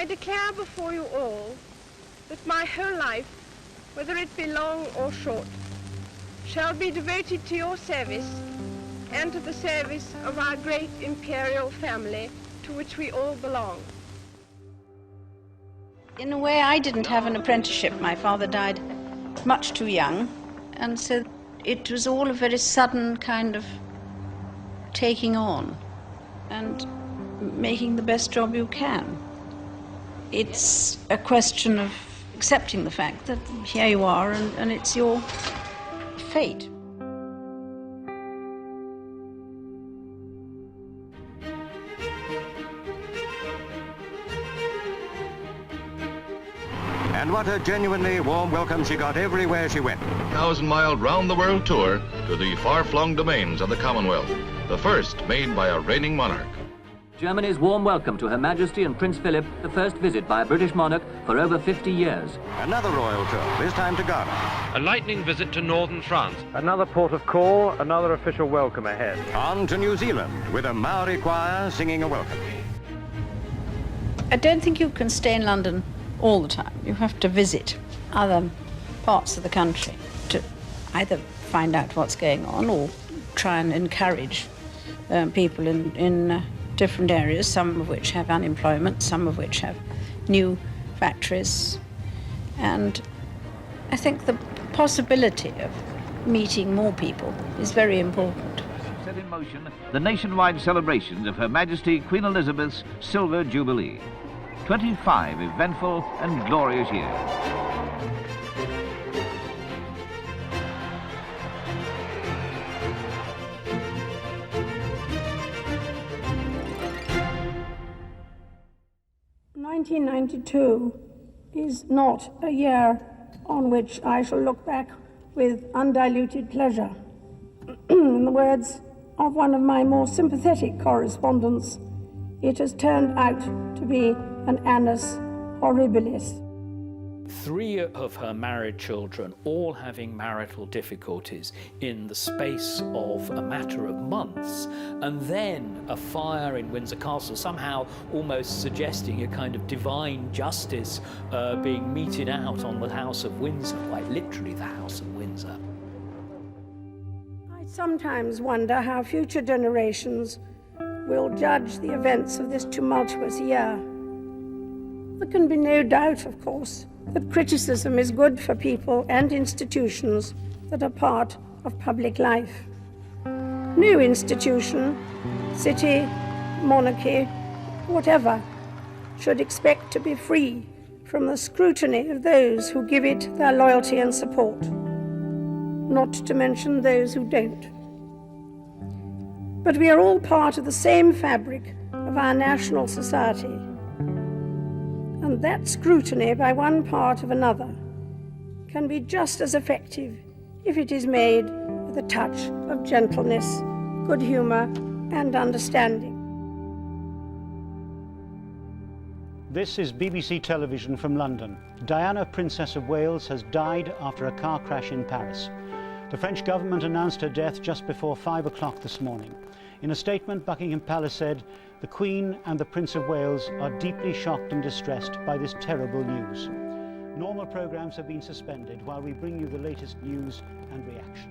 I declare before you all that my whole life, whether it be long or short, shall be devoted to your service and to the service of our great imperial family to which we all belong. In a way, I didn't have an apprenticeship. My father died much too young, and so it was all a very sudden kind of taking on and making the best job you can. It's a question of accepting the fact that here you are and it's your fate. And what a genuinely warm welcome she got everywhere she went. 1,000-mile round-the-world tour to the far-flung domains of the Commonwealth, the first made by a reigning monarch. Germany's warm welcome to Her Majesty and Prince Philip, the first visit by a British monarch for over 50 years. Another royal tour, this time to Ghana. A lightning visit to northern France. Another port of call, another official welcome ahead. On to New Zealand, with a Maori choir singing a welcome. I don't think you can stay in London all the time. You have to visit other parts of the country to either find out what's going on or try and encourage people in different areas, some of which have unemployment, some of which have new factories. And I think the possibility of meeting more people is very important. Set in motion the nationwide celebrations of Her Majesty Queen Elizabeth's Silver Jubilee. 25 eventful and glorious years. (1992) is not a year on which I shall look back with undiluted pleasure. In the words of one of my more sympathetic correspondents, it has turned out to be an annus horribilis. 3 of her married children all having marital difficulties in the space of a matter of months, and then a fire in Windsor Castle, somehow almost suggesting a kind of divine justice being meted out on the House of Windsor, quite literally the House of Windsor. I sometimes wonder how future generations will judge the events of this tumultuous year. There can be no doubt, of course, that criticism is good for people and institutions that are part of public life. No institution, city, monarchy, whatever, should expect to be free from the scrutiny of those who give it their loyalty and support, not to mention those who don't. But we are all part of the same fabric of our national society, and that scrutiny by one part of another can be just as effective if it is made with a touch of gentleness, good humour and understanding. This is BBC Television from London. Diana, Princess of Wales, has died after a car crash in Paris. The French government announced her death just before 5 o'clock this morning. In a statement, Buckingham Palace said, "The Queen and the Prince of Wales are deeply shocked and distressed by this terrible news. Normal programmes have been suspended while we bring you the latest news and reaction."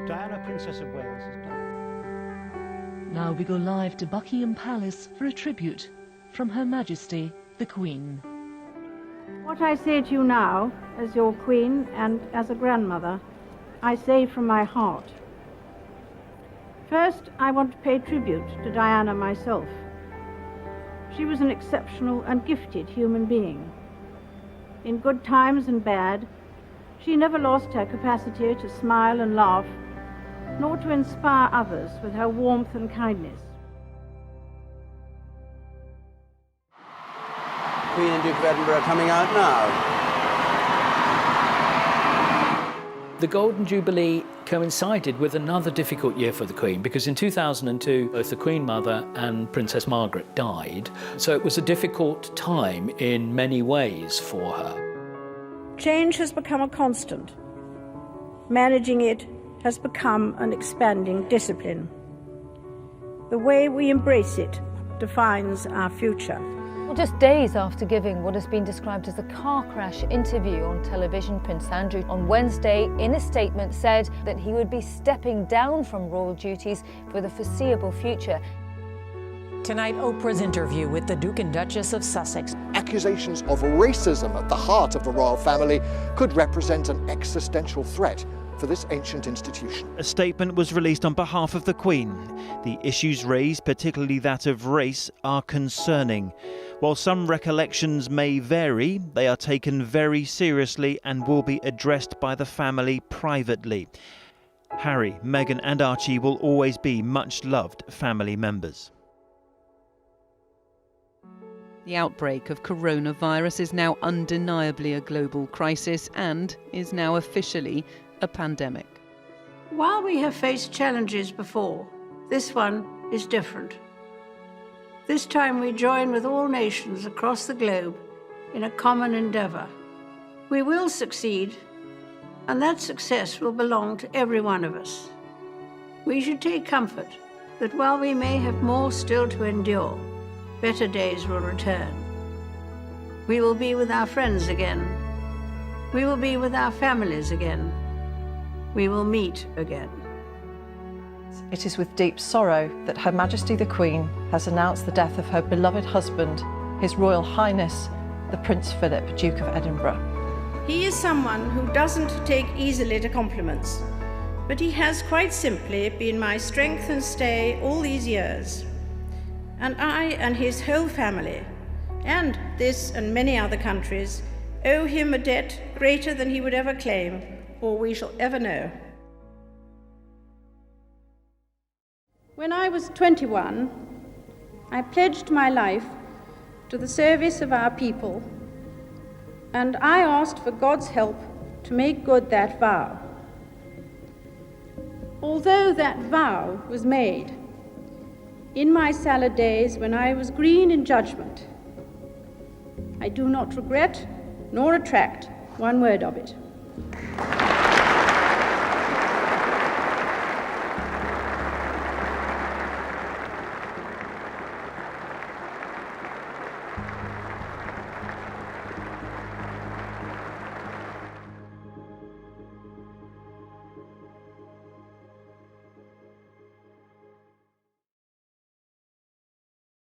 Diana, Princess of Wales, has died. Now we go live to Buckingham Palace for a tribute from Her Majesty, the Queen. What I say to you now, as your Queen and as a grandmother, I say from my heart. First, I want to pay tribute to Diana myself. She was an exceptional and gifted human being. In good times and bad, she never lost her capacity to smile and laugh, nor to inspire others with her warmth and kindness. Queen and Duke of Edinburgh coming out now. The Golden Jubilee coincided with another difficult year for the Queen, because in 2002 both the Queen Mother and Princess Margaret died, so it was a difficult time in many ways for her. Change has become a constant. Managing it has become an expanding discipline. The way we embrace it defines our future. Well, just days after giving what has been described as a car crash interview on television, Prince Andrew on Wednesday, in a statement, said that he would be stepping down from royal duties for the foreseeable future. Tonight, Oprah's interview with the Duke and Duchess of Sussex. Accusations of racism at the heart of the royal family could represent an existential threat for this ancient institution. A statement was released on behalf of the Queen. The issues raised, particularly that of race, are concerning. While some recollections may vary, they are taken very seriously and will be addressed by the family privately. Harry, Meghan and Archie will always be much loved family members. The outbreak of coronavirus is now undeniably a global crisis and is now officially a pandemic. While we have faced challenges before, this one is different. This time we join with all nations across the globe in a common endeavour. We will succeed, and that success will belong to every one of us. We should take comfort that while we may have more still to endure, better days will return. We will be with our friends again. We will be with our families again. We will meet again. It is with deep sorrow that Her Majesty the Queen has announced the death of her beloved husband, His Royal Highness, the Prince Philip, Duke of Edinburgh. He is someone who doesn't take easily to compliments, but he has quite simply been my strength and stay all these years. And I and his whole family, and this and many other countries, owe him a debt greater than he would ever claim, or we shall ever know. When I was 21, I pledged my life to the service of our people, and I asked for God's help to make good that vow. Although that vow was made in my salad days when I was green in judgment, I do not regret nor retract one word of it.